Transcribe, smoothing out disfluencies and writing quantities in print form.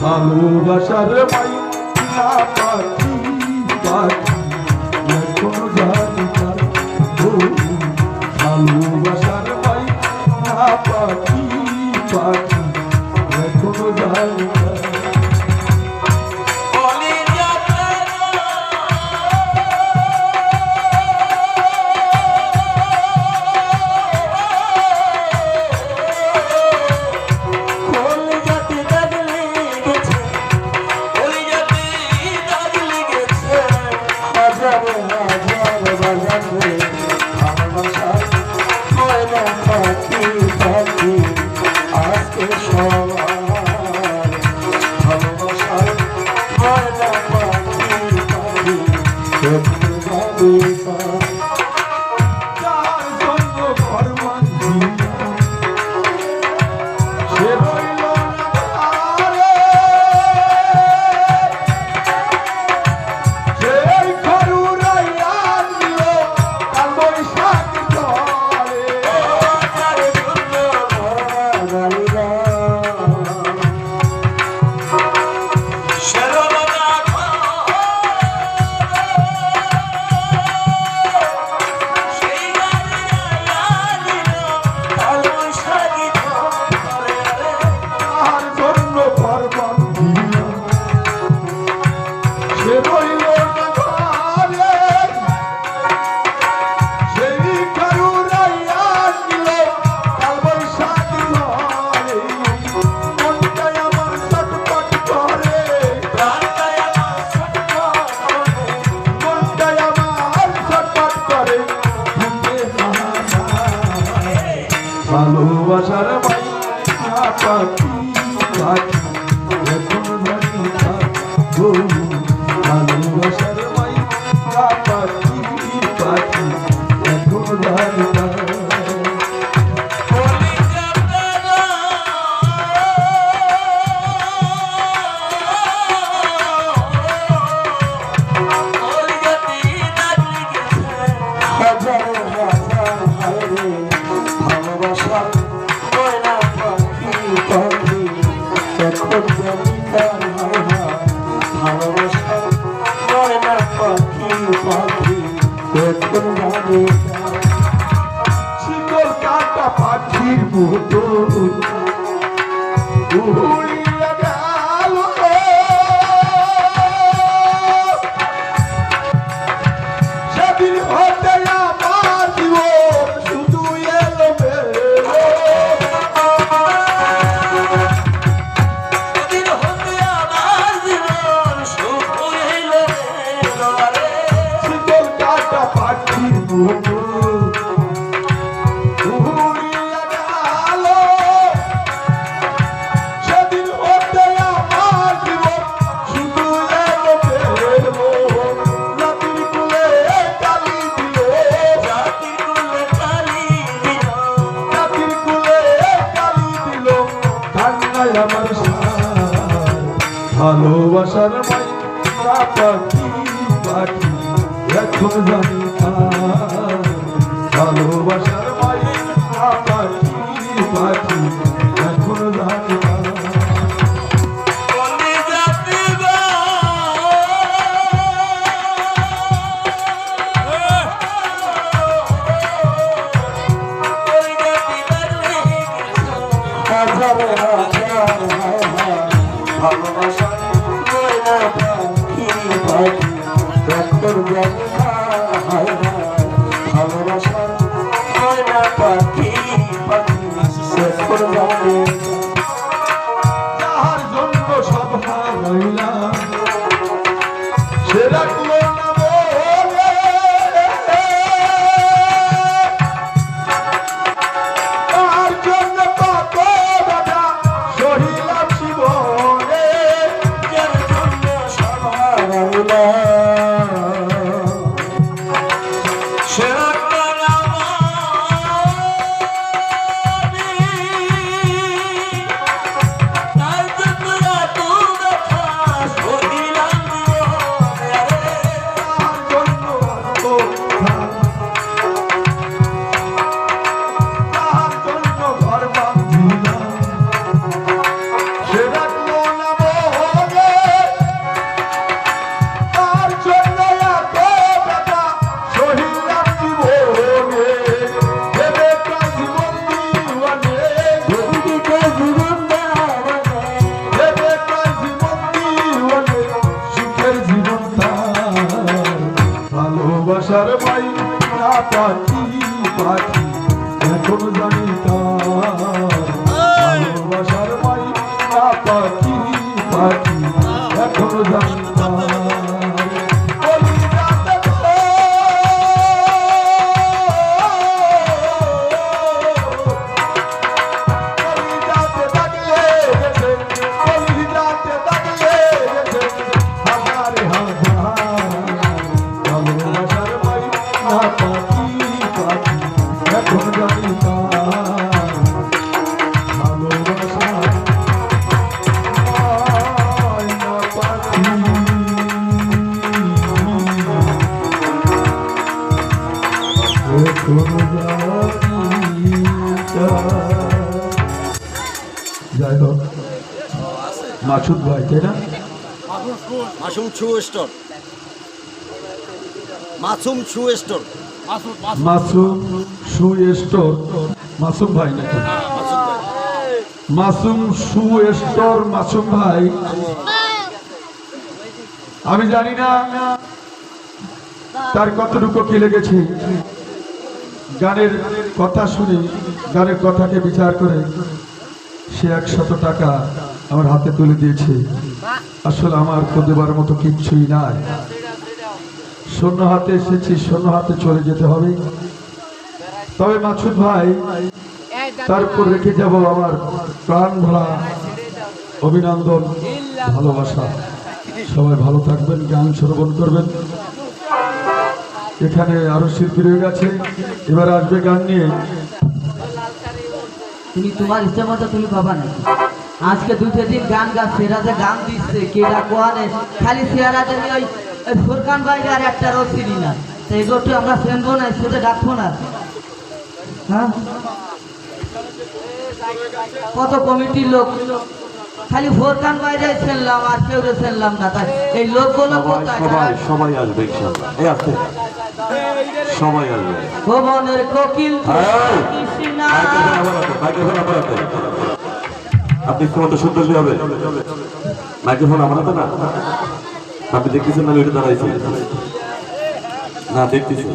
ভালোবাসার মাইয়া পাখি পাখি এখনো জানি না ভালোবাসার মাইয়া পাখি পাখি এখনো জানি না ভালোবাসার মাইয়া পাখি পাখি এখনো জানি না ভালোবাসার মাইয়া পাখি পাখি এখনো জানি না শিকল কাটা পাখির মতো উড়িয়া গেল সেদিন হতে আমার জীবন শুধু এলো শিকল কাটা পাখির মতো ভালোবাসার মাইয়া পাখি পাখি এখন জানি না ভালোবাসার মাইয়া পাখি পাখি এখন জানি না যাহার জন্য সব হারাইলাম সে রাখলো না বলে তার জন্য কত বাধা সহিলাম জীবনে যার জন্য সব হারাইলাম ভালোবাসার মাই না পাখি পাখি এখন জানি তার ভালোবাসার মাই না পাখি পাখি এখন জানি যাই হোক মাসুদ ভাই তাই না মাসুম শু স্টোর মাসুম শু স্টোর মাসুম শু স্টোর মাসুম ভাই নাকি মাসুম শু স্টোর মাসুম ভাই আমি জানি না তার কতটুকু কি লেগেছে গানের কথা শুনে গানের কথাকে বিচার করে সে 100 টাকা আমার হাতে তুলে দিয়েছে আসলে আমার তো দেবার মতো কিচ্ছুই নাই শূন্য হাতে এসেছি শূন্য হাতে চলে যেতে হবে তবে মাসুদ ভাই তার উপর রেখে যাব আমার প্রাণ ভরা অভিনন্দন ভালোবাসা সবাই ভালো থাকবেন গান শ্রবণ করবেন এখানে আরো শিল্পী রয়ে গেছে এবার আসবে গান নিয়ে তুমি তোমার ইচ্ছে মতো তুমি বাবা নাকি আজকে 2-3 দিন গান গাচ্ছে এরা যে গান দিচ্ছে কেরা কোয়ানে খালি চেহারা দেবে ওই ফুরকান বাইরে আর একটা রসিনি না তো এগুলো আমরা চেনবো না সেটা ডাকবো না হ্যাঁ কত কমিটির লোক খালি ফুরকান বাইরে চেনলাম আর কেউ চেনলাম না তাই এই লোকগুলো কোথায় সবাই আসবে ইনশাআল্লাহ এই আসতে সবাই আসবে ভবনের কোকিল কৃষ্ণা আপনি কোনটা সুন্দর হবে মাইক্রোফোন আমার হাতে না আপনি দেখতেছেন না ওইটা দাঁড়াইছে না দেখতেছি